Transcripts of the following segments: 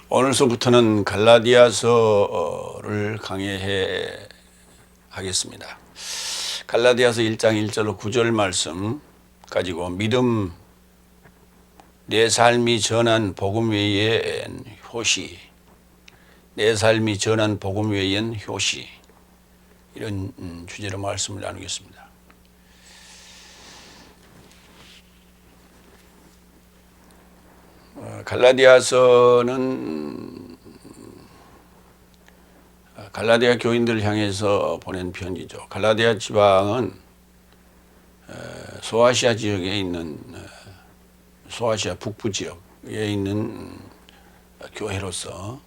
오늘서부터는 갈라디아서를 강의해 하겠습니다. 갈라디아서 1장 1절로 9절 말씀 가지고 믿음, 내 삶이 전한 복음 외엔 효시, 내 삶이 전한 복음 외엔 효시, 이런 주제로 말씀을 나누겠습니다. 갈라디아서는 갈라디아 교인들을 향해서 보낸 편지죠. 갈라디아 지방은 소아시아 지역에 있는 소아시아 북부 지역에 있는 교회로서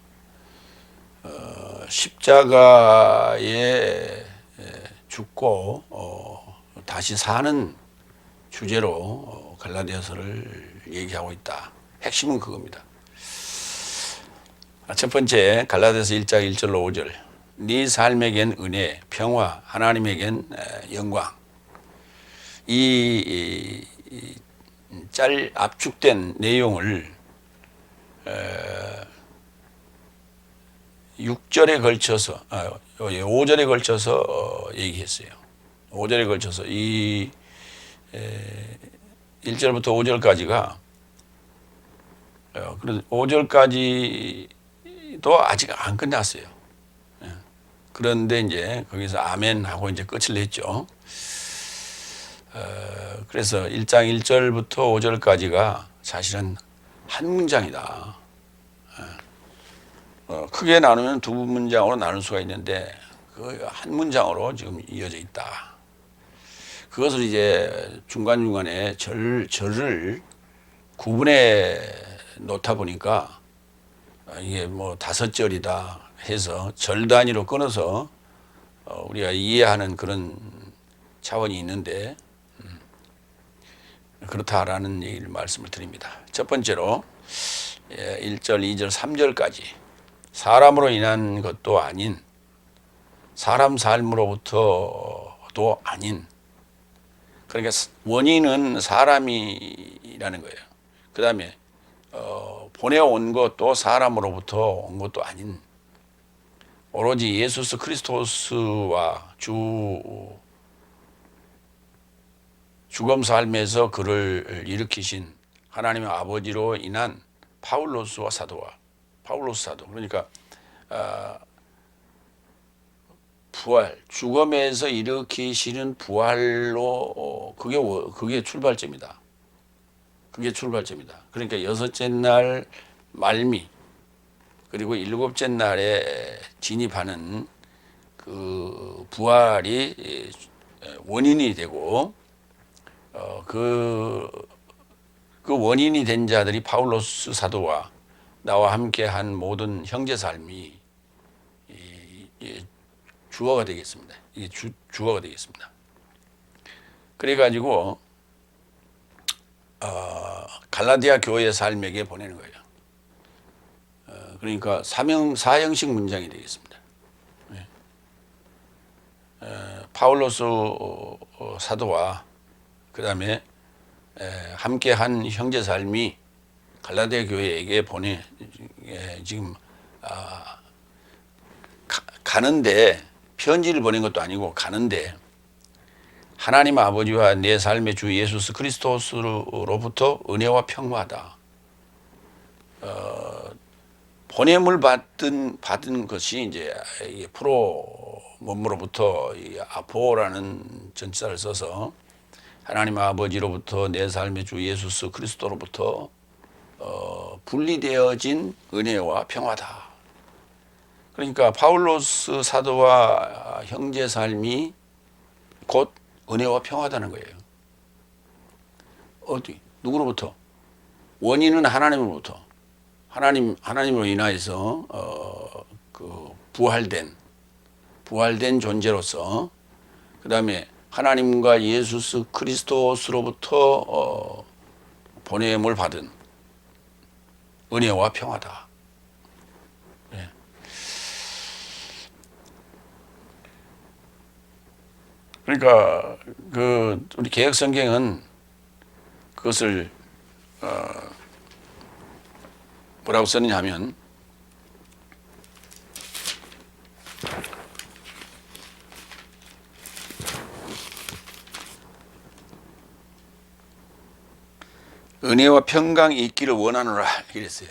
십자가에 죽고 다시 사는 주제로 갈라디아서를 얘기하고 있다. 핵심은 그겁니다. 첫 번째, 갈라디아서 1장 1절로 5절. 네 삶에겐 은혜, 평화, 하나님에겐 영광. 이 압축된 내용을 6절에 걸쳐서 5절에 걸쳐서 얘기했어요. 5절에 걸쳐서 이 1절부터 5절까지가 그런 5절까지도 아직 안 끝났어요. 그런데 이제 거기서 아멘 하고 이제 끝을 냈죠. 그래서 1장 1절부터 5절까지가 사실은 한 문장이다. 크게 나누면 두 문장으로 나눌 수가 있는데 그 한 문장으로 지금 이어져 있다. 그것을 이제 중간중간에 절을 구분해 놓다 보니까 이게 뭐 5절이다 해서 절 단위로 끊어서 우리가 이해하는 그런 차원이 있는데 그렇다라는 얘기를 말씀을 드립니다. 첫 번째로 1절, 2절, 3절까지 사람으로 인한 것도 아닌 사람 삶으로부터도 아닌, 그러니까 원인은 사람이라는 거예요. 그 다음에 보내온 것도 사람으로부터 온 것도 아닌 오로지 예수 그리스도와 죽음 삶에서 그를 일으키신 하나님의 아버지로 인한 파울로스 사도, 그러니까 부활, 죽음에서 일으키시는 부활로 그게 출발점이다. 그게 출발점이다. 그러니까 6째 날 말미 그리고 7째 날에 진입하는 그 부활이 원인이 되고 그 원인이 된 자들이 파울로스 사도와 나와 함께한 모든 형제 삶이 주어가 되겠습니다. 이게 주어가 되겠습니다. 그래가지고 갈라디아 교회 삶에게 보내는 거예요. 그러니까 사형식 문장이 되겠습니다. 파울로스 사도와 그 다음에 함께한 형제 삶이 갈라디아 교회에게 지금 가는데, 편지를 보낸 것도 아니고 가는데 하나님 아버지와 내 삶의 주 예수 그리스도로부터 은혜와 평화다. 보냄을 받은 것이 이제 프로 몸으로부터 아포라는 전치사를 써서 하나님 아버지로부터 내 삶의 주 예수 그리스도로부터 분리되어진 은혜와 평화다. 그러니까 파울로스 사도와 형제 삶이 곧 은혜와 평화다는 거예요. 누구로부터? 원인은 하나님으로부터. 하나님으로 인하여서 그 부활된 존재로서, 그 다음에 하나님과 예수 그리스도로부터 보냄을 받은 은혜와 평화다. 네. 그러니까 우리 개역 성경은 그것을 뭐라고 썼느냐 하면 은혜와 평강이 있기를 원하노라 이랬어요.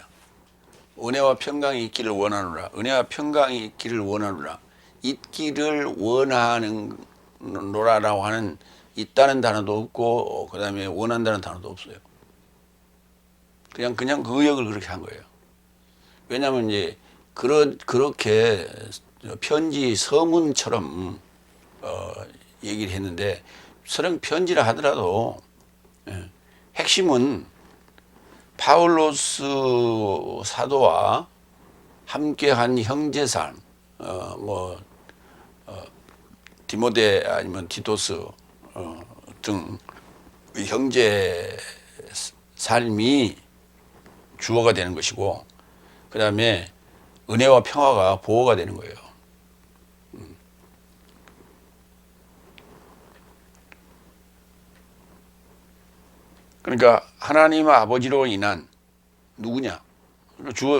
은혜와 평강이 있기를 원하노라. 은혜와 평강이 있기를 원하노라. 있기를 원하는 노라라고 하는 있다는 단어도 없고 그다음에 원한다는 단어도 없어요. 그냥 그 의역을 그렇게 한 거예요. 왜냐하면 이제 그렇게 편지 서문처럼 얘기를 했는데 설령 편지라 하더라도 핵심은 바울로스 사도와 함께한 형제삶, 디모데 아니면 티토스 등 형제 삶이 주어가 되는 것이고, 그 다음에 은혜와 평화가 보호가 되는 거예요. 그러니까 하나님 아버지로 인한 누구냐?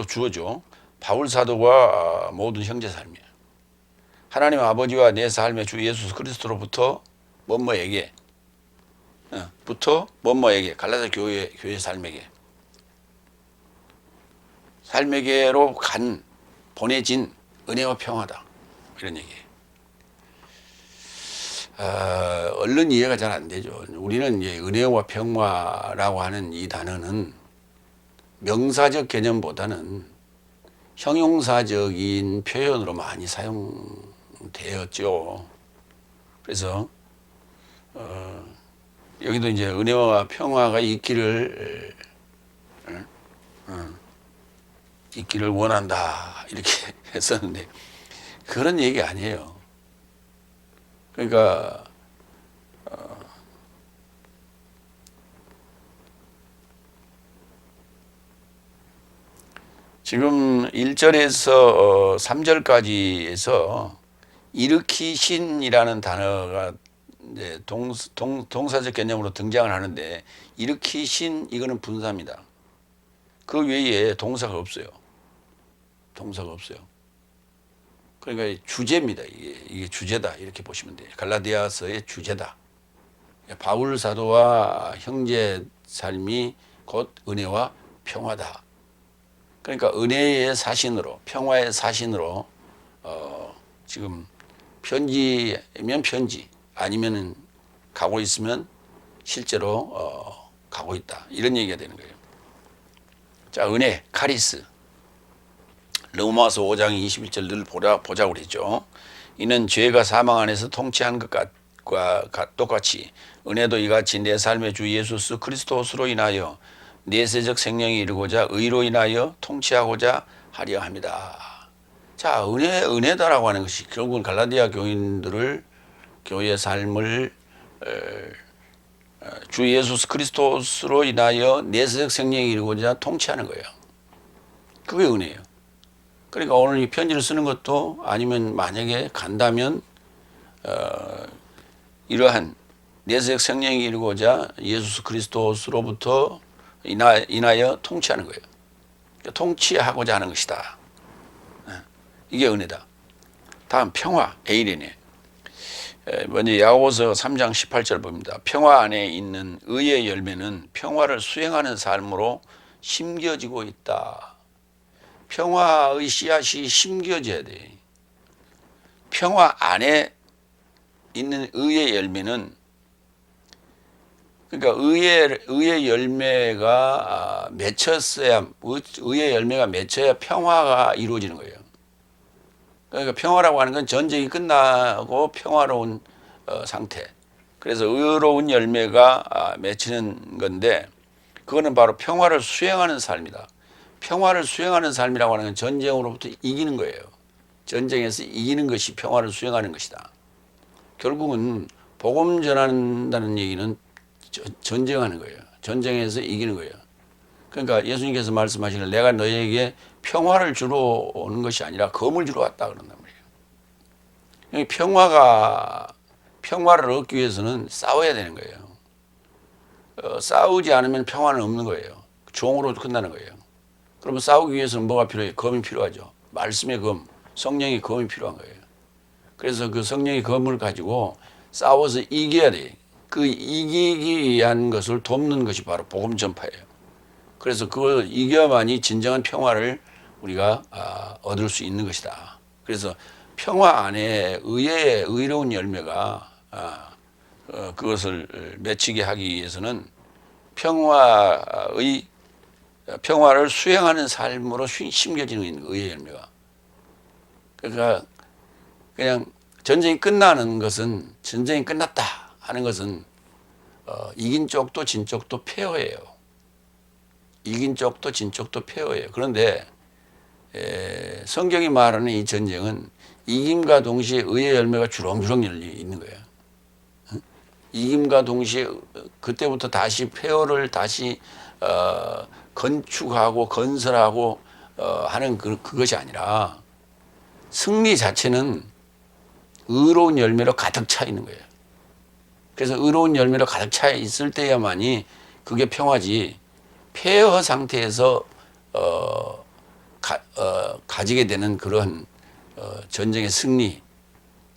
주어죠. 바울 사도와 모든 형제 삶이에요. 하나님 아버지와 내 삶의 주 예수 그리스도로부터 뭐뭐에게 갈라디아 교회 삶에게로 보내진 은혜와 평화다, 이런 얘기예요. 얼른 이해가 잘 안 되죠. 우리는 이제 은혜와 평화라고 하는 이 단어는 명사적 개념보다는 형용사적인 표현으로 많이 사용되었죠. 그래서 여기도 이제 은혜와 평화가 있기를 원한다 이렇게 했었는데 그런 얘기 아니에요. 그러니까 지금 1절에서 3절까지에서 일으키신이라는 단어가 이제 동사적 개념으로 등장을 하는데, 일으키신 이거는 분사입니다. 그 외에 동사가 없어요. 그러니까 주제입니다. 이게 주제다 이렇게 보시면 돼요. 갈라디아서의 주제다. 바울 사도와 형제 삶이 곧 은혜와 평화다. 그러니까 은혜의 사신으로, 평화의 사신으로 지금 편지면 편지, 아니면은 가고 있으면 실제로 가고 있다, 이런 얘기가 되는 거예요. 자, 은혜, 카리스. 로마서 5장 21절 늘 보자고 그랬죠. 이는 죄가 사망 안에서 통치한 것과 똑같이 은혜도 이같이 내 삶의 주 예수 그리스도로 인하여 내세적 생명이 이루고자 의로 인하여 통치하고자 하려 합니다. 자, 은혜다라고 하는 것이 결국은 갈라디아 교회의 삶을 주 예수 그리스도로 인하여 내세적 생명이 이루고자 통치하는 거예요. 그게 은혜예요. 그러니까 오늘 이 편지를 쓰는 것도, 아니면 만약에 간다면 이러한 내세적 생명이 이루고자 예수 그리스도로부터 인하여 통치하는 거예요. 그러니까 통치하고자 하는 것이다. 이게 은혜다. 다음 평화, 에이레네. 먼저 야고보서 3장 18절 봅니다. 평화 안에 있는 의의 열매는 평화를 수행하는 삶으로 심겨지고 있다. 평화의 씨앗이 심겨져야 돼. 평화 안에 있는 의의 열매는, 그러니까 의의 열매가 맺혀야 평화가 이루어지는 거예요. 그러니까 평화라고 하는 건 전쟁이 끝나고 평화로운 상태. 그래서 의로운 열매가 맺히는 건데, 그거는 바로 평화를 수행하는 삶이다. 평화를 수행하는 삶이라고 하는 건 전쟁으로부터 이기는 거예요. 전쟁에서 이기는 것이 평화를 수행하는 것이다. 결국은 복음 전한다는 얘기는 전쟁하는 거예요. 전쟁에서 이기는 거예요. 그러니까 예수님께서 말씀하시길, 내가 너희에게 평화를 주러 오는 것이 아니라 검을 주러 왔다 그런단 말이에요. 평화를 얻기 위해서는 싸워야 되는 거예요. 싸우지 않으면 평화는 없는 거예요. 종으로 끝나는 거예요. 그러면 싸우기 위해서는 뭐가 필요해요? 검이 필요하죠. 말씀의 검, 성령의 검이 필요한 거예요. 그래서 그 성령의 검을 가지고 싸워서 이겨야 돼. 그 이기기 위한 것을 돕는 것이 바로 복음 전파예요. 그래서 그걸 이겨야만이 진정한 평화를 우리가 얻을 수 있는 것이다. 그래서 평화 안에 의의 의로운 열매가 그것을 맺히게 하기 위해서는 평화를 수행하는 삶으로 심겨지는 의의 열매가. 그러니까 그냥 전쟁이 끝나는 것은 전쟁이 끝났다 하는 것은 이긴 쪽도 진 쪽도 폐허예요. 이긴 쪽도 진 쪽도 폐허예요. 그런데 성경이 말하는 이 전쟁은 이김과 동시에 의의 열매가 주렁주렁 열려 있는 거예요. 이김과 동시에 그때부터 다시 폐허를 다시 건축하고 건설하고 하는 그것이 아니라 승리 자체는 의로운 열매로 가득 차 있는 거예요. 그래서 의로운 열매로 가득 차 있을 때야만이 그게 평화지, 폐허 상태에서 가지게 되는 그런 전쟁의 승리,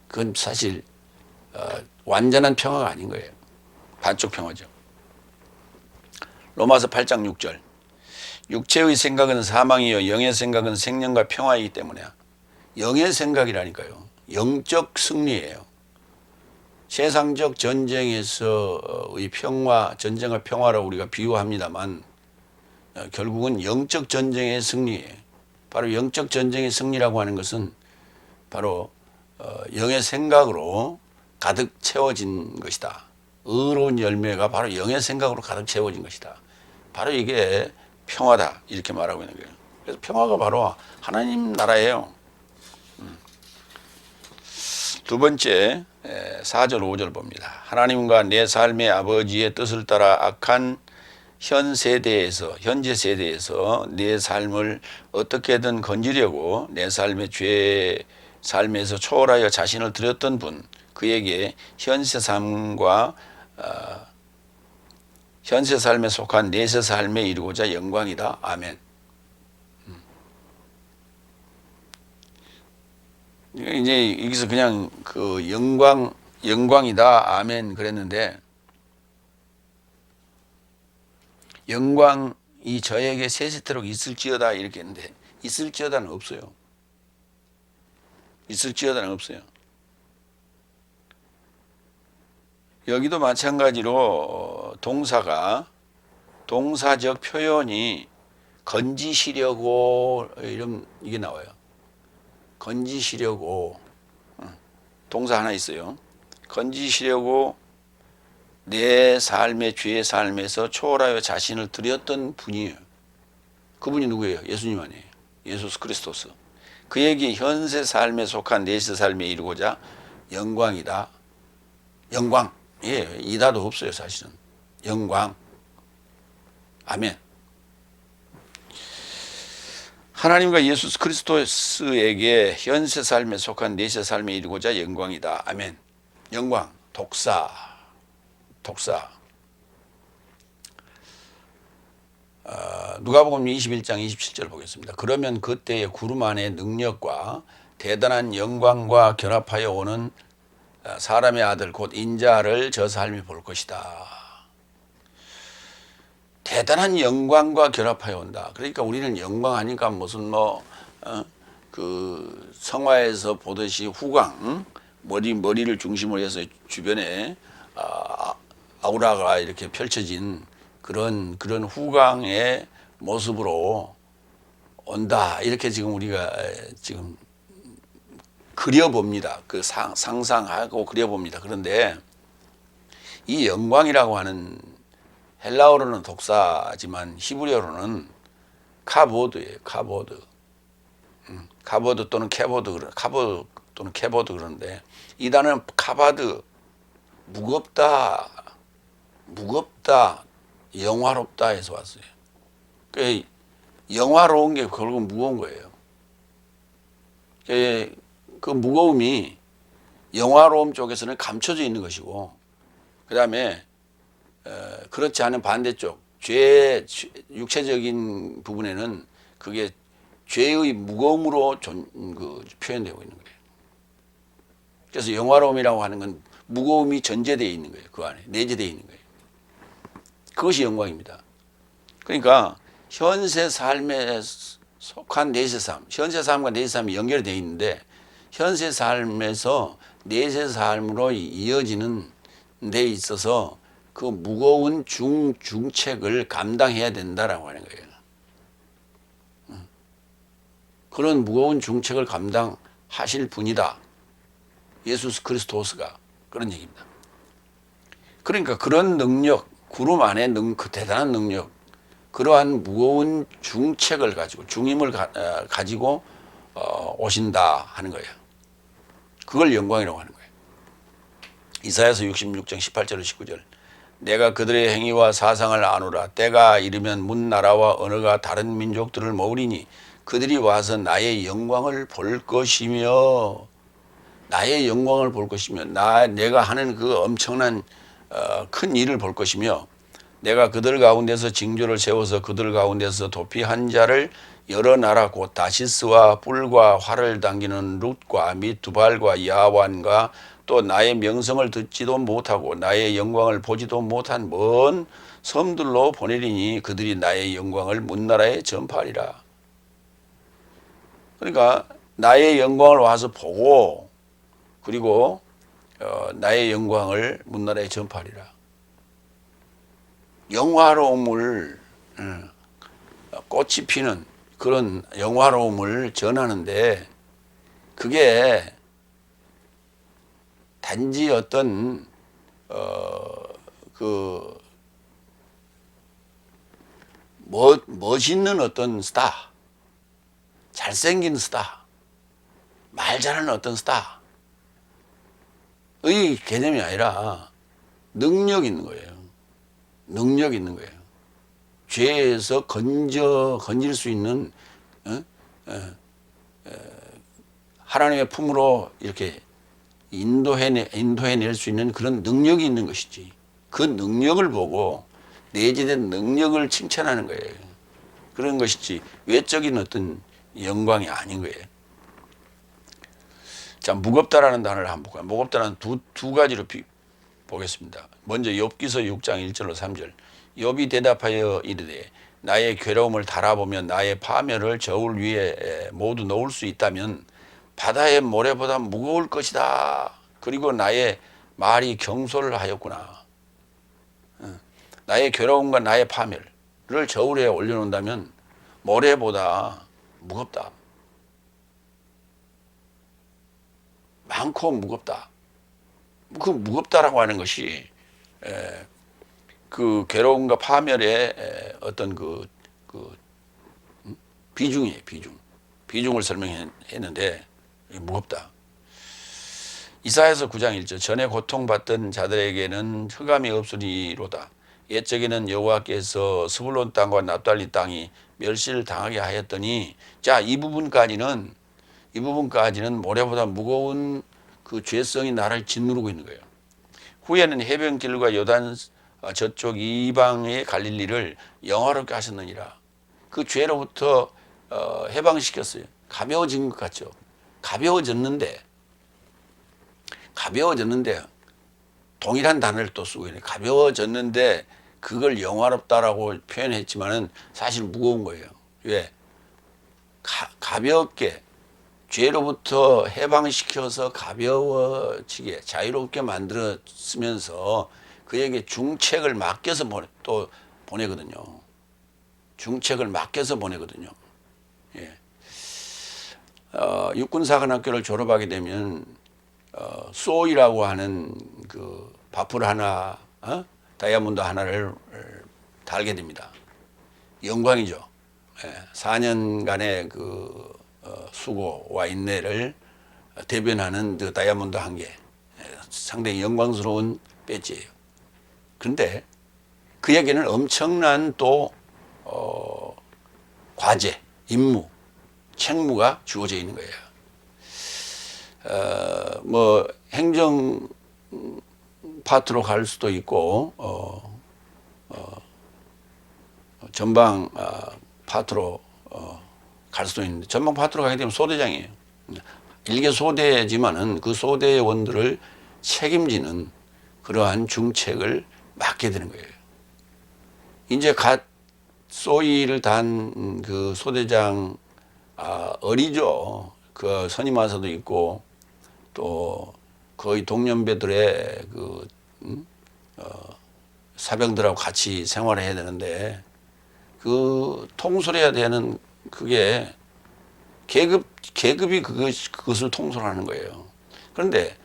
그건 사실 완전한 평화가 아닌 거예요. 반쪽 평화죠. 로마서 8장 6절. 육체의 생각은 사망이요 영의 생각은 생명과 평화이기 때문에. 영의 생각이라니까요. 영적 승리예요. 세상적 전쟁에서의 평화, 전쟁과 평화를 우리가 비유합니다만 결국은 영적 전쟁의 승리예요. 바로 영적 전쟁의 승리라고 하는 것은 바로 영의 생각으로 가득 채워진 것이다. 의로운 열매가 바로 영의 생각으로 가득 채워진 것이다. 바로 이게 평화다 이렇게 말하고 있는 거예요. 그래서 평화가 바로 하나님 나라예요. 두 번째 4절 5절 봅니다. 하나님과 내 삶의 아버지의 뜻을 따라 악한 현재 세대에서 내 삶을 어떻게든 건지려고 내 삶의 죄 삶에서 초월하여 자신을 드렸던 분, 그에게 현세 삶에 속한 내세 삶에 이루고자 영광이다. 아멘. 이제 여기서 그냥 그 영광이다. 아멘 그랬는데, 영광이 저에게 세세토록 있을지어다 이렇게 했는데, 있을지어다는 없어요. 있을지어다는 없어요. 여기도 마찬가지로 동사적 표현이 건지시려고 이런 이게 나와요. 건지시려고 동사 하나 있어요. 건지시려고 내 삶의 죄의 삶에서 초월하여 자신을 드렸던 분이에요. 그분이 누구예요? 예수님 아니에요. 예수 그리스도스. 그에게 현세 삶에 속한 내세 삶에 이루고자 영광이다. 영광. 예, 이다도 없어요, 사실은. 영광. 아멘. 하나님과 예수 그리스도스에게 현세 삶에 속한 내세 삶에 이루고자 영광이다. 아멘. 영광. 독사. 누가복음 21장 27절 보겠습니다. 그러면 그때의 구름 안의 능력과 대단한 영광과 결합하여 오는 사람의 아들 곧 인자를 저 삶이 볼 것이다. 대단한 영광과 결합하여 온다. 그러니까 우리는 영광 하니까 무슨 그 성화에서 보듯이 후광, 머리를 중심으로 해서 주변에 아우라가 이렇게 펼쳐진 그런 후광의 모습으로 온다. 이렇게 지금 우리가 지금 그려봅니다. 그 상상하고 그려봅니다. 그런데 이 영광이라고 하는 헬라어로는 독사지만 히브리어로는 카보드예요. 카보드 또는 카보드 또는 케보드 그러는데, 이 단어는 카바드, 무겁다, 영화롭다에서 왔어요. 그 영화로운 게 결국 무거운 거예요. 그 무거움이 영화로움 쪽에서는 감춰져 있는 것이고, 그 다음에 그렇지 않은 반대쪽 육체적인 부분에는 그게 죄의 무거움으로 표현되고 있는 거예요. 그래서 영화로움이라고 하는 건 무거움이 전제되어 있는 거예요. 그 안에 내재되어 있는 거예요. 그것이 영광입니다. 그러니까 현세 삶에 속한 내세 삶, 현세 삶과 내세 삶이 연결되어 있는데 현세 삶에서 내세 삶으로 이어지는 데 있어서 그 무거운 중책을 감당해야 된다라고 하는 거예요. 그런 무거운 중책을 감당하실 분이다. 예수 그리스도스가 그런 얘기입니다. 그러니까 그런 능력, 구름 안에 그 대단한 능력, 그러한 무거운 중책을 가지고 중임을 가지고 오신다 하는 거예요. 그걸 영광이라고 하는 거예요. 이사야서 66장 18절 19절 내가 그들의 행위와 사상을 아노라. 때가 이르면 문 나라와 언어가 다른 민족들을 모으리니 그들이 와서 나의 영광을 볼 것이며 나의 영광을 볼 것이며 내가 하는 그 엄청난 큰 일을 볼 것이며 내가 그들 가운데서 징조를 세워서 그들 가운데서 도피한 자를 여러 나라 곧 다시스와 뿔과 활을 당기는 룻과 및 두발과 야완과 또 나의 명성을 듣지도 못하고 나의 영광을 보지도 못한 먼 섬들로 보내리니 그들이 나의 영광을 문나라에 전파하리라. 그러니까 나의 영광을 와서 보고 그리고 나의 영광을 문나라에 전파하리라. 영화로움을 꽃이 피는 그런 영화로움을 전하는데 그게 단지 어떤 그 멋있는 어떤 스타, 잘생긴 스타, 말 잘하는 어떤 스타의 개념이 아니라 능력 있는 거예요. 능력 있는 거예요. 죄에서 건질 수 있는 하나님의 품으로 이렇게 인도해낼 수 있는 그런 능력이 있는 것이지. 그 능력을 보고 내재된 능력을 칭찬하는 거예요. 그런 것이지 외적인 어떤 영광이 아닌 거예요. 자, 무겁다라는 단어를 한번 볼까요? 무겁다는 두 가지로 보겠습니다. 먼저 욥기서 6장 1절로 3절. 욥이 대답하여 이르되 나의 괴로움을 달아보면 나의 파멸을 저울 위에 모두 놓을 수 있다면 바다의 모래보다 무거울 것이다. 그리고 나의 말이 경솔을 하였구나. 나의 괴로움과 나의 파멸을 저울에 올려놓는다면 모래보다 무겁다. 많고 무겁다. 그 무겁다라고 하는 것이 그 괴로움과 파멸의 어떤 비중이에요. 비중을 설명했는데 무겁다. 이사야서 9장 1절 전에 고통받던 자들에게는 흑암이 없으리로다. 옛적에는 여호와께서 스불론 땅과 납달리 땅이 멸시를 당하게 하였더니 자, 이 부분까지는 모래보다 무거운 그 죄성이 나를 짓누르고 있는 거예요. 후에는 해변길과 요단 저쪽 이방의 갈릴리를 영화롭게 하셨느니라. 그 죄로부터 해방시켰어요. 가벼워진 것 같죠. 가벼워졌는데 동일한 단어를 또 쓰고 있네. 가벼워졌는데 그걸 영화롭다라고 표현했지만은 사실 무거운 거예요. 왜? 가볍게 죄로부터 해방시켜서 가벼워지게 자유롭게 만들었으면서 그에게 중책을 맡겨서 또 보내거든요. 중책을 맡겨서 보내거든요. 예. 육군사관학교를 졸업하게 되면 소이라고 하는 그 바풀 하나, 다이아몬드 하나를 달게 됩니다. 영광이죠. 예. 4년간의 그 수고와 인내를 대변하는 그 다이아몬드 한 개, 상당히 영광스러운 배지예요. 그런데 그에게는 엄청난 또 과제, 임무, 책무가 주어져 있는 거예요. 뭐 행정 파트로 갈 수도 있고 전방 파트로 갈 수도 있는데 전방 파트로 가게 되면 소대장이에요. 일개 소대지만은 그 소대원들을 책임지는 그러한 중책을 맡게 되는 거예요. 이제 갓 소위를 단 그 소대장 어리죠. 그 선임하사도 있고 또 거의 동년배들의 그 사병들하고 같이 생활해야 되는데 그 통솔해야 되는 그게 계급이 그것을 통솔하는 거예요. 그런데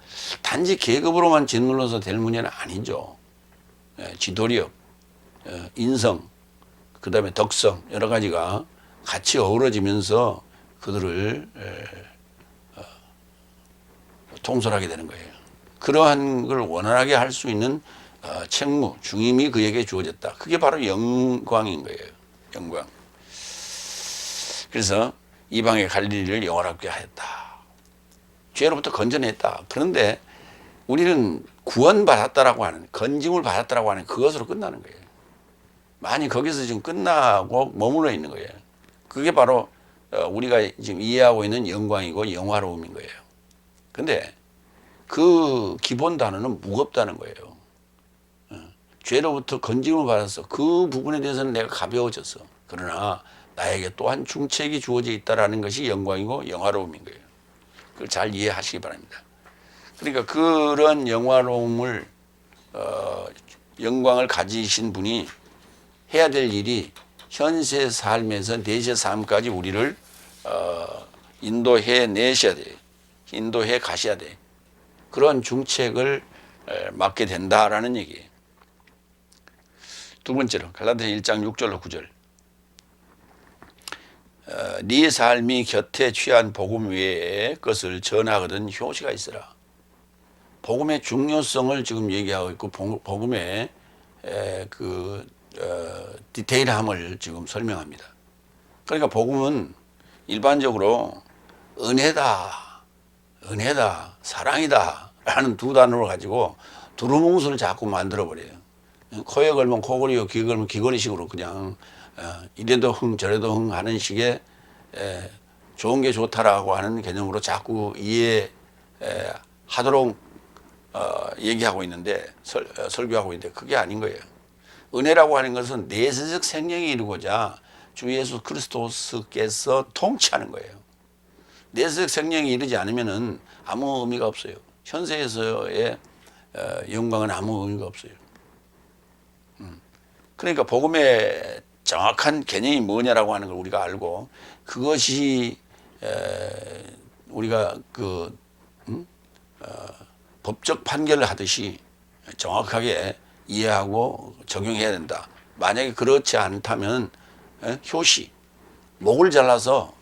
단지 계급으로만 짓눌러서 될 문제는 아니죠. 지도력, 인성, 그 다음에 덕성 여러 가지가 같이 어우러지면서 그들을 통솔하게 되는 거예요. 그러한 걸 원활하게 할 수 있는 책무, 중임이 그에게 주어졌다. 그게 바로 영광인 거예요. 영광. 그래서 이방의 갈릴리를 영원하게 하였다. 죄로부터 건져냈다. 그런데 우리는 구원받았다라고 하는, 건짐을 받았다라고 하는 그것으로 끝나는 거예요. 많이 거기서 지금 끝나고 머물러 있는 거예요. 그게 바로 우리가 지금 이해하고 있는 영광이고 영화로움인 거예요. 근데 그 기본 단어는 무겁다는 거예요. 죄로부터 건짐을 받아서 그 부분에 대해서는 내가 가벼워졌어. 그러나 나에게 또한 중책이 주어져 있다라는 것이 영광이고 영화로움인 거예요. 그걸 잘 이해하시기 바랍니다. 그러니까 그런 영화로움을 영광을 가지신 분이 해야 될 일이 현세 삶에서 내세 삶까지 우리를 인도해 내셔야 돼. 인도해 가셔야 돼. 그런 중책을 맡게 된다라는 얘기예요. 두 번째로 갈라디아서 1장 6절로 9절. 네 삶이 곁에 취한 복음 외에 것을 전하거든 효시가 있으라. 복음의 중요성을 지금 얘기하고 있고 복음의 디테일함을 지금 설명합니다. 그러니까 복음은 일반적으로 은혜다, 사랑이다 라는 두 단어를 가지고 두루뭉술을 자꾸 만들어버려요. 코에 걸면 코걸이요, 귀에 걸면 귀걸이식으로 그냥 이래도 흥 저래도 흥 하는 식의 좋은 게 좋다라고 하는 개념으로 자꾸 이해하도록 얘기하고 있는데 설교하고 있는데 그게 아닌 거예요. 은혜라고 하는 것은 내세적 생명이 이루고자 주 예수 그리스도께서 통치하는 거예요. 내세적 생명이 이르지 않으면은 아무 의미가 없어요. 현세에서의 영광은 아무 의미가 없어요. 그러니까 복음의 정확한 개념이 뭐냐라고 하는 걸 우리가 알고 그것이 우리가 법적 판결을 하듯이 정확하게 이해하고 적용해야 된다. 만약에 그렇지 않다면 효시, 목을 잘라서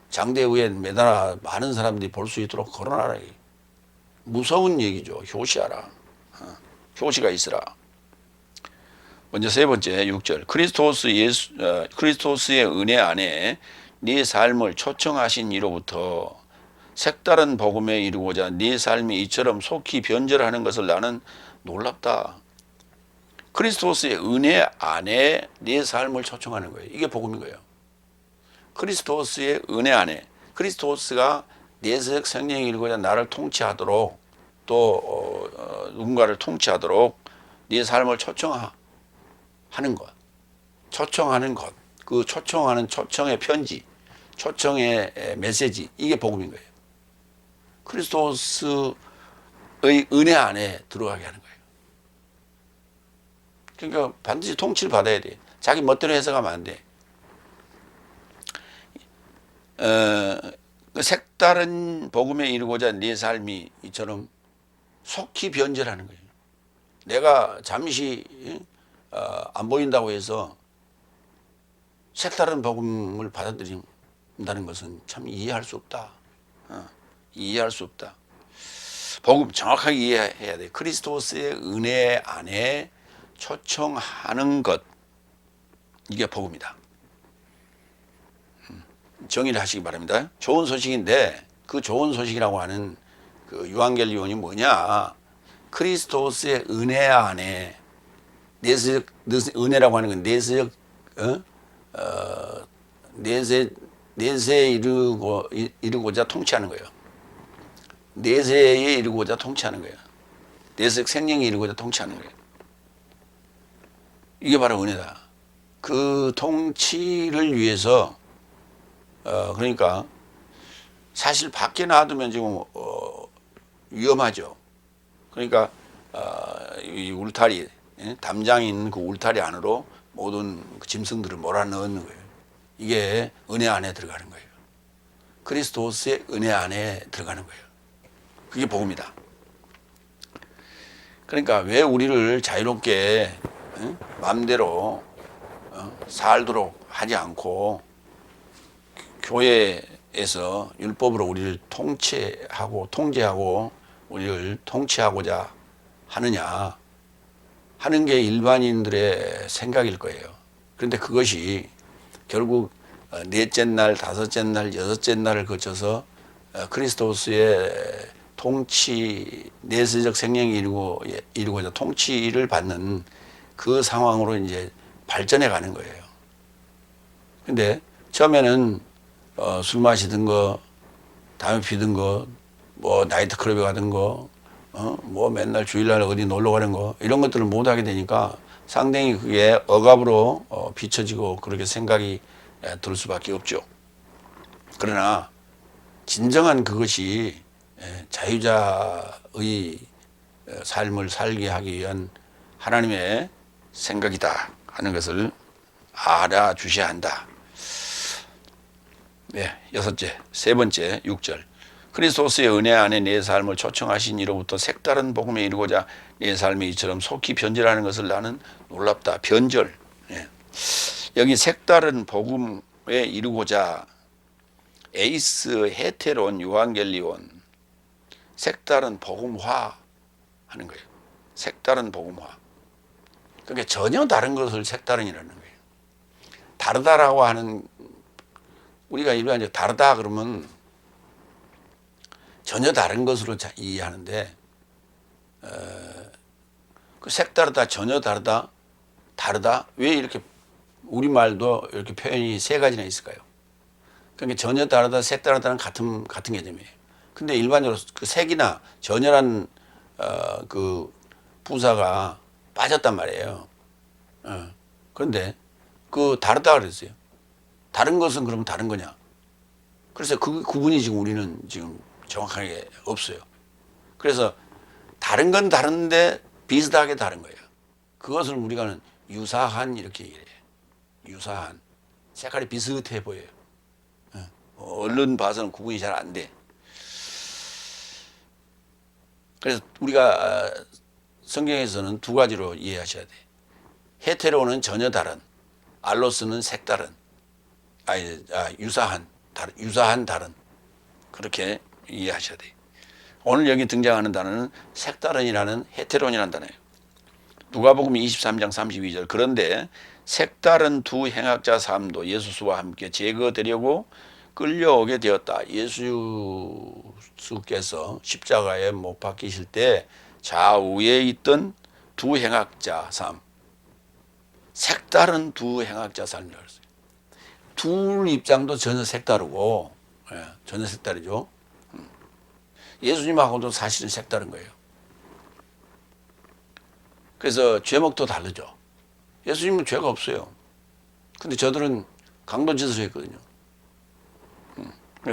장대 위에 매달아 많은 사람들이 볼 수 있도록 걸어놔라. 무서운 얘기죠. 효시하라. 효시가 있으라. 먼저 세 번째 6절. 그리스도스의 은혜 안에 네 삶을 초청하신 이로부터 색다른 복음에 이르고자 네 삶이 이처럼 속히 변절하는 것을 나는 놀랍다. 그리스도스의 은혜 안에 네 삶을 초청하는 거예요. 이게 복음인 거예요. 그리스도스의 은혜 안에 그리스도스가 내세적 생명이 이르고자 나를 통치하도록 또 누군가를 통치하도록 네 삶을 초청하는 것, 초청하는 것, 그 초청하는 초청의 편지, 초청의 메시지, 이게 복음인 거예요. 그리스도스의 은혜 안에 들어가게 하는 거예요. 그러니까 반드시 통치를 받아야 돼. 자기 멋대로 해석하면 안 돼. 그 색다른 복음에 이르고자 네 삶이 이처럼 속히 변절하는 거예요. 내가 잠시 안 보인다고 해서 색다른 복음을 받아들인다는 것은 참 이해할 수 없다. 이해할 수 없다. 복음 정확하게 이해해야 돼. 그리스도스의 은혜 안에 초청하는 것, 이게 복음이다. 정의를 하시기 바랍니다. 좋은 소식인데 그 좋은 소식이라고 하는 그 유한겔리온이 뭐냐? 그리스도스의 은혜 안에 내세적 은혜라고 하는 건 내세적 내세에 이르고자 통치하는 거예요. 내세에 이르고자 통치하는 거예요. 내적 생명이 이루고자 통치하는 거예요. 이게 바로 은혜다. 그 통치를 위해서 그러니까 사실 밖에 놔두면 지금 위험하죠. 그러니까 이 울타리, 담장이 있는 그 울타리 안으로 모든 그 짐승들을 몰아넣는 거예요. 이게 은혜 안에 들어가는 거예요. 그리스도스의 은혜 안에 들어가는 거예요. 그게 복음이다. 그러니까 왜 우리를 자유롭게 마음대로 살도록 하지 않고 교회에서 율법으로 우리를 통제하고 우리를 통치하고자 하느냐 하는 게 일반인들의 생각일 거예요. 그런데 그것이 결국 넷째 날, 다섯째 날, 여섯째 날을 거쳐서 그리스도스의 통치, 내세적 생명이 이루고자 통치를 받는 그 상황으로 이제 발전해 가는 거예요. 근데 처음에는 술 마시던 거, 담배 피던 거, 뭐 나이트 클럽에 가던 거, 뭐 맨날 주일날 어디 놀러 가는 거 이런 것들을 못 하게 되니까 상당히 그게 억압으로 비춰지고 그렇게 생각이 들 수밖에 없죠. 그러나 진정한 그것이 자유자의 삶을 살게 하기 위한 하나님의 생각이다 하는 것을 알아주셔야 한다. 네, 세 번째 6절. 그리스도스의 은혜 안에 내 삶을 초청하신 이로부터 색다른 복음에 이루고자 내 삶이 이처럼 속히 변절하는 것을 나는 놀랍다. 변절. 예. 여기 색다른 복음에 이루고자 에이스 헤테론 유한겔리온 색다른 복음화 하는 거예요. 색다른 복음화. 그러니까 전혀 다른 것을 색다른이라는 거예요. 다르다라고 하는 우리가 일반적으로 다르다 그러면 전혀 다른 것으로 이해하는데 그 색다르다, 전혀 다르다, 다르다 왜 이렇게 우리말도 이렇게 표현이 세 가지나 있을까요? 그러니까 전혀 다르다, 색다르다는 같은 개념이에요. 근데 일반적으로 그 색이나 전혀란 그 부사가 빠졌단 말이에요. 그런데 그 다르다 그랬어요. 다른 것은 그러면 다른 거냐? 그래서 그 구분이 지금 우리는 지금 정확하게 없어요. 그래서 다른 건 다른데 비슷하게 다른 거예요. 그것을 우리가 유사한 이렇게 얘기해요. 유사한. 색깔이 비슷해 보여요. 얼른 봐서는 구분이 잘 안 돼. 그래서 우리가 성경에서는 두 가지로 이해하셔야 돼. 헤테로는 전혀 다른, 알로스는 색다른, 유사한 다른 그렇게 이해하셔야 돼. 오늘 여기 등장하는 단어는 색다른이라는 헤테론이라는 단어예요. 누가복음 23장 32절. 그런데 색다른 두 행악자 삶도 예수와 함께 제거되려고 끌려오게 되었다. 예수께서 십자가에 못 박히실 때 좌우에 있던 두 행악자 삶, 색다른 두 행악자 삶이라고 했어요. 둘 입장도 전혀 색다르고, 전혀 색다르죠. 예수님하고도 사실은 색다른 거예요. 그래서 죄목도 다르죠. 예수님은 죄가 없어요. 근데 저들은 강도짓을 했거든요.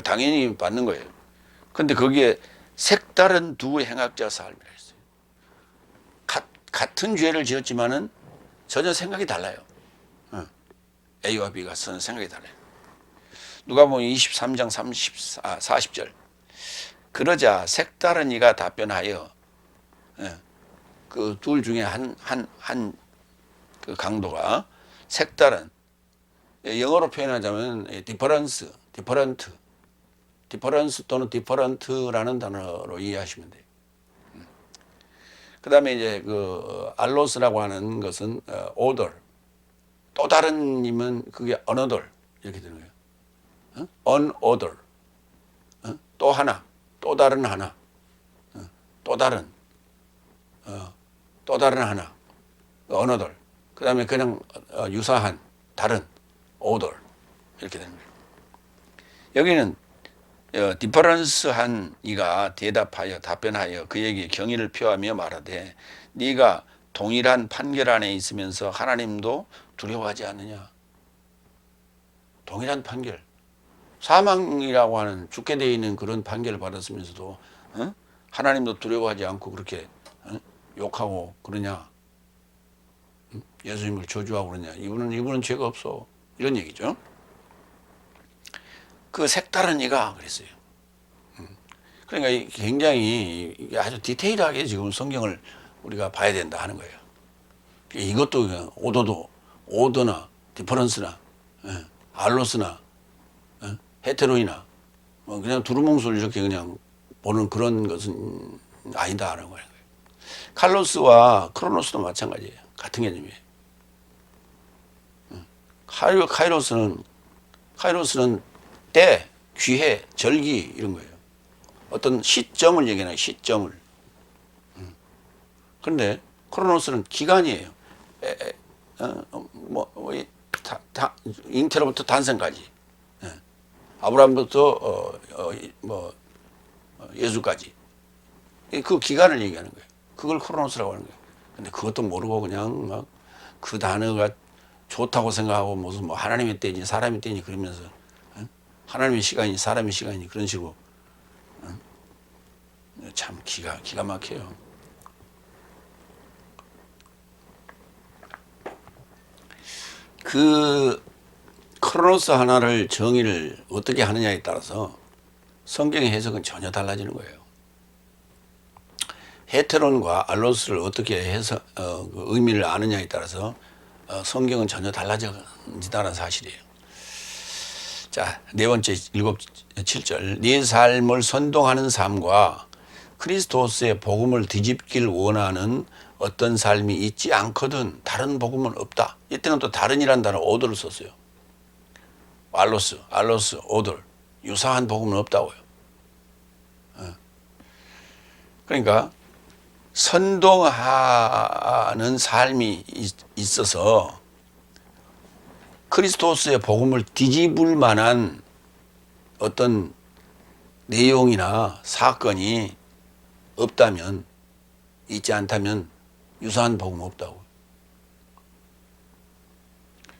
당연히 받는 거예요. 근데 거기에 색다른 두 행악자 삶이라 했어요. 같은 죄를 지었지만은 전혀 생각이 달라요. A와 B가 전혀 생각이 달라요. 누가복음 23장 40절. 그러자 색다른 이가 답변하여 그 둘 중에 한 그 강도가 색다른, 영어로 표현하자면 difference 또는 different라는 단어로 이해하시면 돼요. 그 다음에 이제 그 알로스라고 하는 것은 order, 또 다른이면 그게 another 이렇게 되는 거예요. another, 또 하나, 또 다른 하나, 또 다른 하나, another. 그 다음에 그냥 유사한, 다른, order 이렇게 되는 거예요. 여기는 디퍼런스한 이가 답변하여 그에게 경의를 표하며 말하되 네가 동일한 판결 안에 있으면서 하나님도 두려워하지 않느냐. 동일한 판결, 사망이라고 하는 죽게 되어 있는 그런 판결을 받았으면서도 하나님도 두려워하지 않고 그렇게 욕하고 그러냐. 예수님을 저주하고 그러냐. 이분은 죄가 없어. 이런 얘기죠. 그 색다른 이가 그랬어요. 그러니까 굉장히 아주 디테일하게 지금 성경을 우리가 봐야 된다 하는 거예요. 이것도 오더나 디퍼런스나 알로스나 헤테로이나 그냥 두루뭉술 이렇게 그냥 보는 그런 것은 아니다 하는 거예요. 칼로스와 크로노스도 마찬가지예요. 같은 개념이에요. 카이로스는 때, 귀해, 절기 이런 거예요. 어떤 시점을 얘기하는 시점을. 그런데 크로노스는 기간이에요. 잉태로부터 탄생까지. 아브라함부터 예수까지. 그 기간을 얘기하는 거예요. 그걸 크로노스라고 하는 거예요. 근데 그것도 모르고 그냥 막 그 단어가 좋다고 생각하고 무슨 뭐 하나님의 때니 사람의 때니 그러면서 하나님의 시간이 사람의 시간이 그런 식으로 참 기가 막혀요. 그 크로노스 하나를 정의를 어떻게 하느냐에 따라서 성경의 해석은 전혀 달라지는 거예요. 헤테론과 알로스를 어떻게 해서 그 의미를 아느냐에 따라서 성경은 전혀 달라진다는 사실이에요. 자, 네 번째 7절. 네 삶을 선동하는 삶과 크리스토스의 복음을 뒤집길 원하는 어떤 삶이 있지 않거든 다른 복음은 없다. 이때는 또 다른이란 단어 오더를 썼어요. 알로스, 오더. 유사한 복음은 없다고요. 그러니까 선동하는 삶이 있어서 크리스토스의 복음을 뒤집을 만한 어떤 내용이나 사건이 없다면, 있지 않다면 유사한 복음 없다고.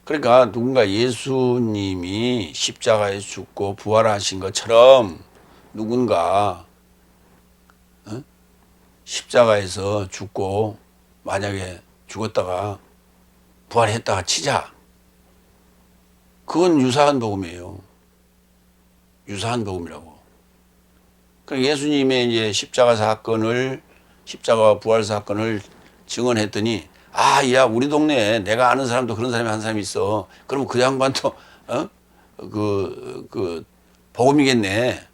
그러니까 누군가 예수님이 십자가에 죽고 부활하신 것처럼 누군가 십자가에서 죽고 만약에 죽었다가 부활했다가 치자. 그건 유사한 복음이에요. 유사한 복음이라고. 그 예수님의 이제 십자가와 부활 사건을 증언했더니 야, 우리 동네에 내가 아는 사람도 그런 사람이 한 사람이 있어. 그럼 그 양반도 복음이겠네.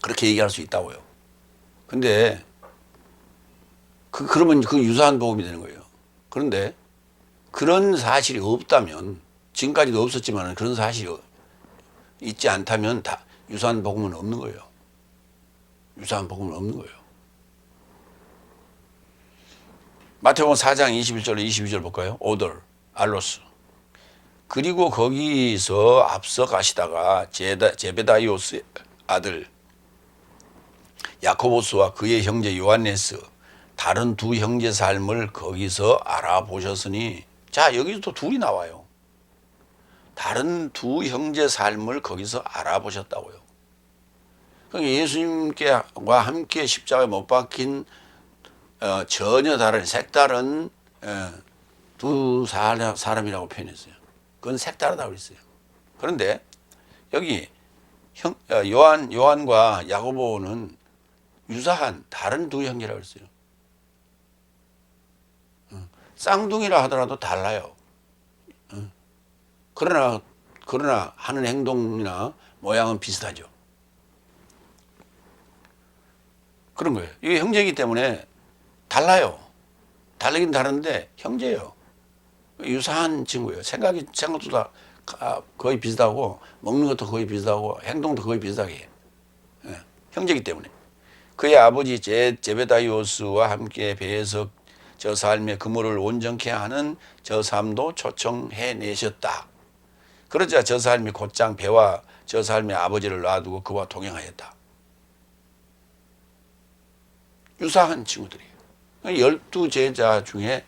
그렇게 얘기할 수 있다고요. 근데 그러면 그 유사한 복음이 되는 거예요. 그런데 그런 사실이 없다면, 지금까지도 없었지만 그런 사실이 있지 않다면 다 유사한 복음은 없는 거예요. 유사한 복음은 없는 거예요. 마태복음 4장 21절로 22절 볼까요? 오더, 알로스. 그리고 거기서 앞서 가시다가 제베다이오스의 아들 야코보스와 그의 형제 요한네스 다른 두 형제 삶을 거기서 알아보셨으니, 자, 여기서 또 둘이 나와요. 다른 두 형제 삶을 거기서 알아보셨다고요. 그러니까 예수님과 함께 십자가에 못 박힌 전혀 다른 색다른 두 사람이라고 표현했어요. 그건 색다르다고 그랬어요. 그런데 여기 요한과 야고보는 유사한 다른 두 형제라고 그랬어요. 쌍둥이라 하더라도 달라요. 그러나 하는 행동이나 모양은 비슷하죠. 그런 거예요. 이게 형제이기 때문에 달라요. 다르긴 다른데 형제예요. 유사한 친구예요. 생각도 다 거의 비슷하고, 먹는 것도 거의 비슷하고, 행동도 거의 비슷하게 해요. 형제이기 때문에. 그의 아버지 제베다이오스와 함께 배에서 저 삶의 그물을 온전케 하는 저 삶도 초청해 내셨다. 그러자 저 사람이 곧장 배와 저 사람의 아버지를 놔두고 그와 동행하였다. 유사한 친구들이에요. 12제자 중에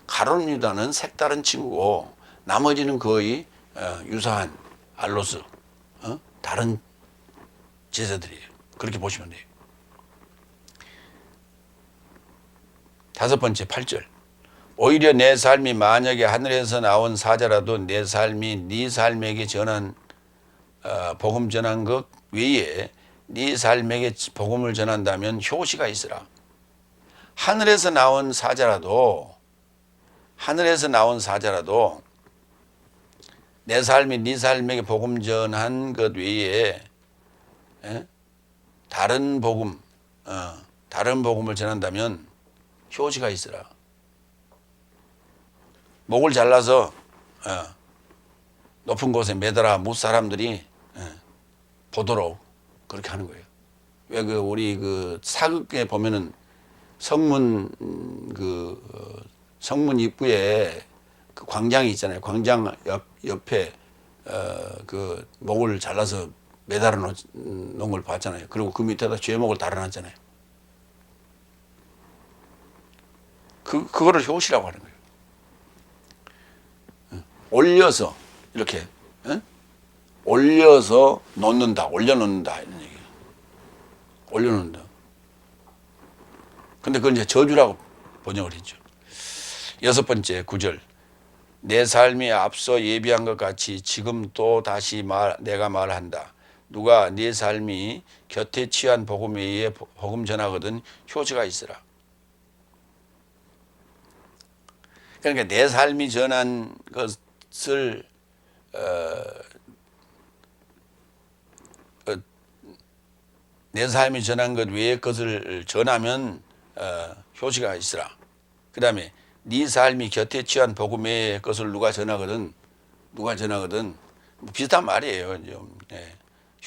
가룟 유다는 색다른 친구고 나머지는 거의 유사한 알로스, 다른 제자들이에요. 그렇게 보시면 돼요. 5번째 8절. 오히려 내 삶이 만약에 하늘에서 나온 사자라도 내 삶이 네 삶에게 전한 복음 전한 것 외에 네 삶에게 복음을 전한다면 효시가 있으라. 하늘에서 나온 사자라도 내 삶이 네 삶에게 복음 전한 것 외에 다른 복음을 전한다면 효시가 있으라. 목을 잘라서 높은 곳에 매달아 못 사람들이 보도록 그렇게 하는 거예요. 왜 우리 사극에 보면은 성문 입구에 그 광장이 있잖아요. 광장 옆에 목을 잘라서 매달아 놓은 걸 봤잖아요. 그리고 그 밑에다 죄목을 달아놨잖아요. 그거를 효시라고 하는 거예요. 올려서 이렇게 올려서 놓는다, 올려놓는다 이런 얘기예요. 올려놓는다. 근데 그걸 이제 저주라고 번역을 했죠. 6번째 9절. 내 삶이 앞서 예비한 것 같이 지금 또 다시 내가 말한다. 누가 네 삶이 곁에 취한 복음에 의해 복음 전하거든 효시가 있으라. 그러니까 내 삶이 전한 것을 내 삶이 전한 것 외의 것을 전하면 효시가 있으라. 그 다음에 네 삶이 곁에 취한 복음의 것을 누가 전하거든 비슷한 말이에요. 좀,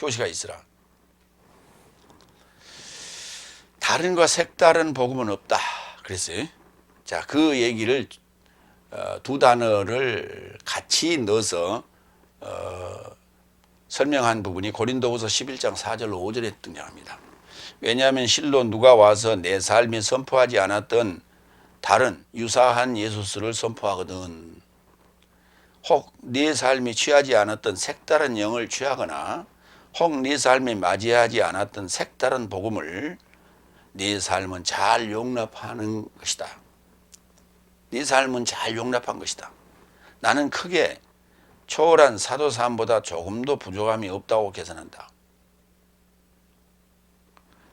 효시가 있으라. 다른과 색다른 복음은 없다 그랬어요. 자, 그 얘기를 두 단어를 같이 넣어서 설명한 부분이 고린도후서 11장 4절 5절에 등장합니다. 왜냐하면 실로 누가 와서 내 삶이 선포하지 않았던 다른 유사한 예수스를 선포하거든. 혹 네 삶이 취하지 않았던 색다른 영을 취하거나 혹 네 삶이 맞이하지 않았던 색다른 복음을 네 삶은 잘 용납하는 것이다. 네 삶은 잘 용납한 것이다. 나는 크게 초월한 사도 삶보다 조금도 부족함이 없다고 계산한다.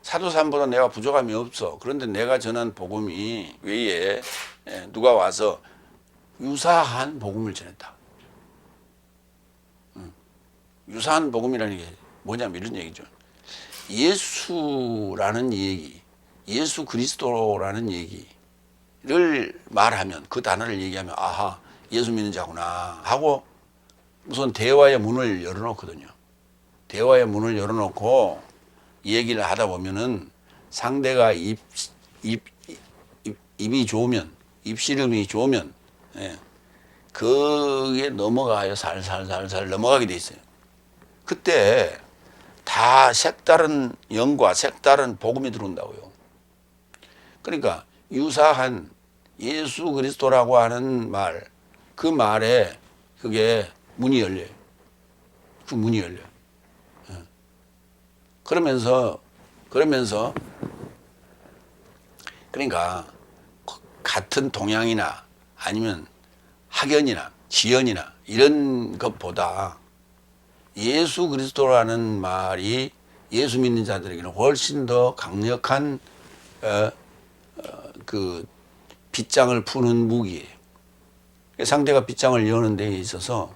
사도 삶보다 내가 부족함이 없어. 그런데 내가 전한 복음이 외에 누가 와서 유사한 복음을 전했다. 유사한 복음이라는 게 뭐냐면 이런 얘기죠. 예수라는 얘기, 예수 그리스도라는 얘기를 말하면, 그 단어를 얘기하면 아하, 예수 믿는 자구나 하고 우선 대화의 문을 열어놓거든요. 대화의 문을 열어놓고 얘기를 하다 보면은 상대가 입이 좋으면, 입씨름이 좋으면 그게 넘어가요. 살살살살 넘어가게 돼 있어요. 그때 다 색다른 영과 색다른 복음이 들어온다고요. 그러니까 유사한 예수 그리스도라고 하는 말, 그 말에 그게 문이 열려요. 그 문이 열려요. 그러면서 그러니까 같은 동양이나 아니면 학연이나 지연이나 이런 것보다 예수 그리스도라는 말이 예수 믿는 자들에게는 훨씬 더 강력한 그 빗장을 푸는 무기예요. 상대가 빗장을 여는 데 있어서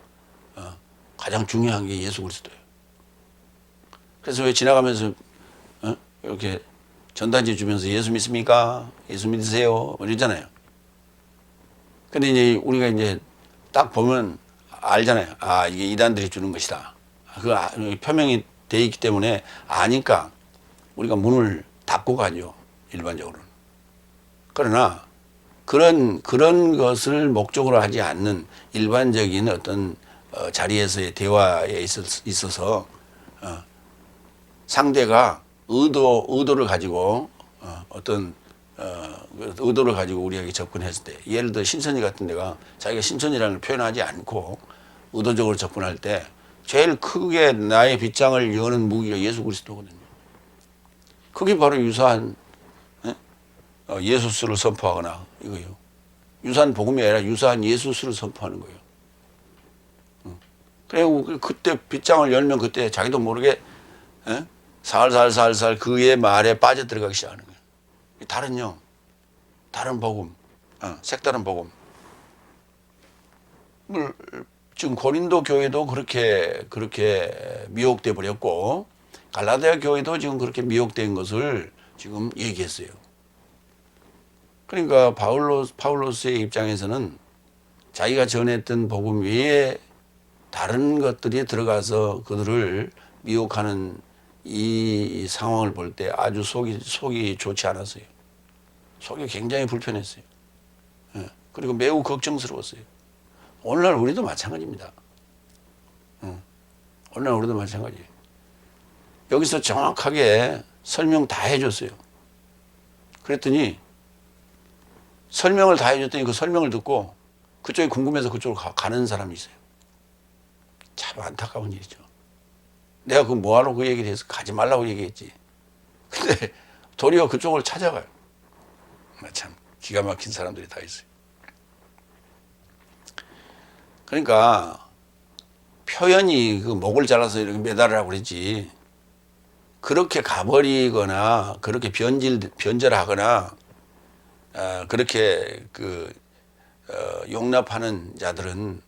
가장 중요한 게 예수 그리스도예요. 그래서 왜 지나가면서 이렇게 전단지 주면서 예수 믿습니까? 예수 믿으세요? 이러잖아요. 근데 이제 우리가 이제 딱 보면 알잖아요. 아, 이게 이단들이 주는 것이다. 그 표명이 돼 있기 때문에 아니까 우리가 문을 닫고 가죠. 일반적으로는. 그러나 그런 것을 목적으로 하지 않는 일반적인 어떤 자리에서의 대화에 있어서 상대가 의도를 가지고 어떤 의도를 가지고 우리에게 접근했을 때, 예를 들어 신천지 같은 데가 자기가 신천지라는 걸 표현하지 않고 의도적으로 접근할 때 제일 크게 나의 빗장을 여는 무기가 예수 그리스도거든요. 그게 바로 유사한 예수스를 선포하거나 이거요. 유사한 복음이 아니라 유사한 예수스를 선포하는 거예요. 그리고 그때 빗장을 열면 그때 자기도 모르게 살살살살 그의 말에 빠져들어가기 시작하는 거예요. 다른 복음, 색다른 복음. 지금 고린도 교회도 그렇게 미혹돼 버렸고 갈라디아 교회도 지금 그렇게 미혹된 것을 지금 얘기했어요. 그러니까 파울로스의 입장에서는 자기가 전했던 복음 외에 다른 것들이 들어가서 그들을 미혹하는 이 상황을 볼 때 아주 속이 좋지 않았어요. 속이 굉장히 불편했어요. 그리고 매우 걱정스러웠어요. 오늘날 우리도 마찬가지입니다. 오늘날 우리도 마찬가지예요. 여기서 정확하게 설명 다 해줬어요. 그랬더니 설명을 다 해줬더니 그 설명을 듣고 그쪽이 궁금해서 그쪽으로 가는 사람이 있어요. 참 안타까운 일이죠. 내가 그 뭐하러 그 얘기를 해서 가지 말라고 얘기했지. 근데 도리어 그쪽을 찾아가요. 참 기가 막힌 사람들이 다 있어요. 그러니까 표현이 그 목을 잘라서 이렇게 매달으라고 그랬지. 그렇게 가버리거나 그렇게 변절하거나 그렇게 용납하는 자들은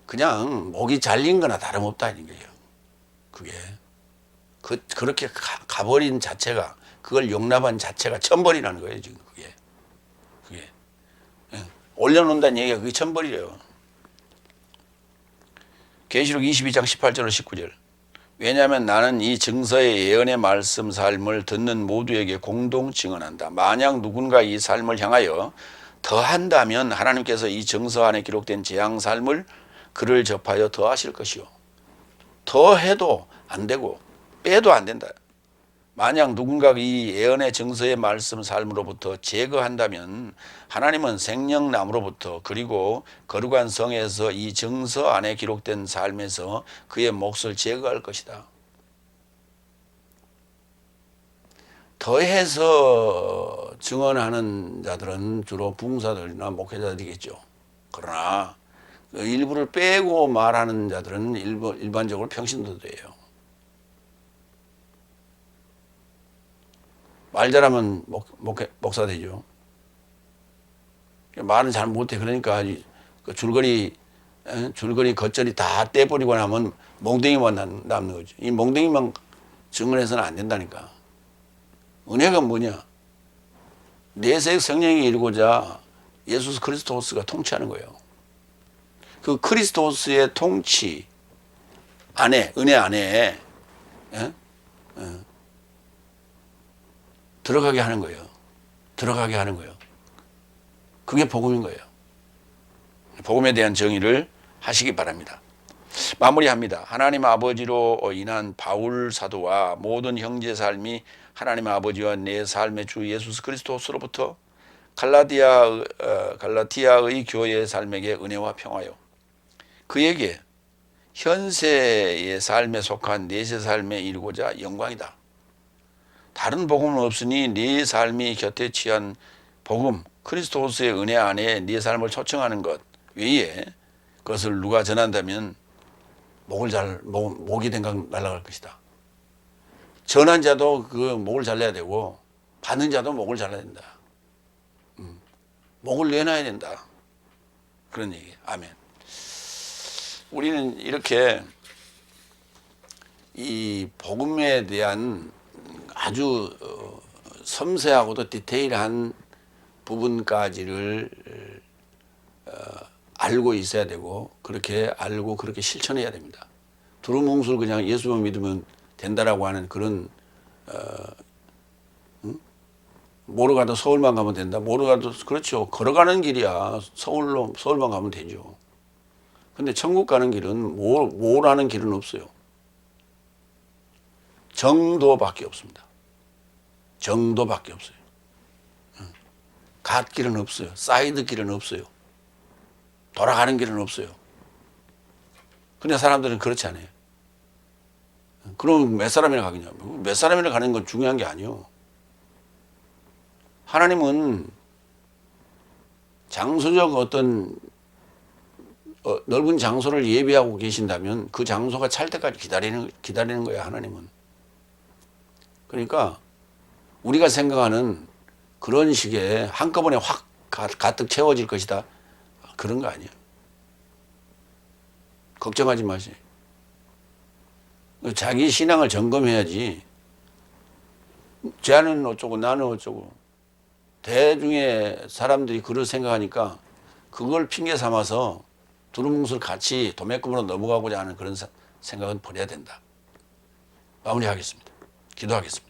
그냥 목이 잘린 거나 다름없다는 거예요. 그게 그렇게 가버린 자체가, 그걸 용납한 자체가 천벌이라는 거예요. 지금 그게 올려놓는다는 얘기가 그게 천벌이래요. 계시록 22장 18절로 19절. 왜냐하면 나는 이 증서의 예언의 말씀 삶을 듣는 모두에게 공동 증언한다. 만약 누군가 이 삶을 향하여 더한다면 하나님께서 이 증서 안에 기록된 재앙 삶을 그를 접하여 더하실 것이요. 더해도 안 되고 빼도 안 된다. 만약 누군가 이 예언의 증서의 말씀 삶으로부터 제거한다면 하나님은 생명나무로부터 그리고 거룩한 성에서 이 증서 안에 기록된 삶에서 그의 몫을 제거할 것이다. 더해서 증언하는 자들은 주로 부흥사들이나 목회자들이겠죠. 그러나 일부를 빼고 말하는 자들은 일반적으로 평신도들이에요. 말 잘하면 목사 되죠. 말은 잘 못해. 그러니까 그 줄거리 겉절이 다 떼버리고 나면 몽둥이만 남는 거죠. 이 몽둥이만 증언해서는 안 된다니까. 은혜가 뭐냐? 내세 성령이 이루고자 예수 그리스도스가 통치하는 거예요. 그 그리스도스의 통치 안에, 은혜 안에 들어가게 하는 거예요. 들어가게 하는 거예요. 그게 복음인 거예요. 복음에 대한 정의를 하시기 바랍니다. 마무리합니다. 하나님 아버지로 인한 바울 사도와 모든 형제 삶이 하나님 아버지와 내 삶의 주 예수 그리스도로부터 갈라티아의 교회의 삶에게 은혜와 평화요. 그에게 현세의 삶에 속한 내세 삶에 이루고자 영광이다. 다른 복음은 없으니 네 삶이 곁에 취한 복음, 그리스도스의 은혜 안에 네 삶을 초청하는 것 외에 그것을 누가 전한다면 목이 댕강 날아갈 것이다. 전한 자도 그 목을 잘라야 되고 받는 자도 목을 잘라야 된다. 목을 내놔야 된다. 그런 얘기. 아멘. 우리는 이렇게 이 복음에 대한 아주 섬세하고도 디테일한 부분까지를 알고 있어야 되고 그렇게 알고 그렇게 실천해야 됩니다. 두루뭉술 그냥 예수만 믿으면 된다라고 하는 그런 뭐로 가도 서울만 가면 된다. 뭐로 가도 그렇죠. 걸어가는 길이야. 서울만 가면 되죠. 근데 천국 가는 길은 뭐라는 길은 없어요. 정도밖에 없습니다. 정도밖에 없어요. 갓길은 없어요. 사이드 길은 없어요. 돌아가는 길은 없어요. 근데 사람들은 그렇지 않아요. 그럼 몇 사람이나 가겠냐? 몇 사람이나 가는 건 중요한 게 아니요. 하나님은 장소적 어떤 넓은 장소를 예비하고 계신다면 그 장소가 찰 때까지 기다리는 거야, 하나님은. 그러니까 우리가 생각하는 그런 식의 한꺼번에 확 가득 채워질 것이다. 그런 거 아니에요. 걱정하지 마세요. 자기 신앙을 점검해야지. 쟤는 어쩌고 나는 어쩌고. 대중의 사람들이 그걸 생각하니까 그걸 핑계 삼아서 두루뭉술 같이 도매금으로 넘어가고자 하는 그런 생각은 버려야 된다. 마무리하겠습니다. 기도하겠습니다.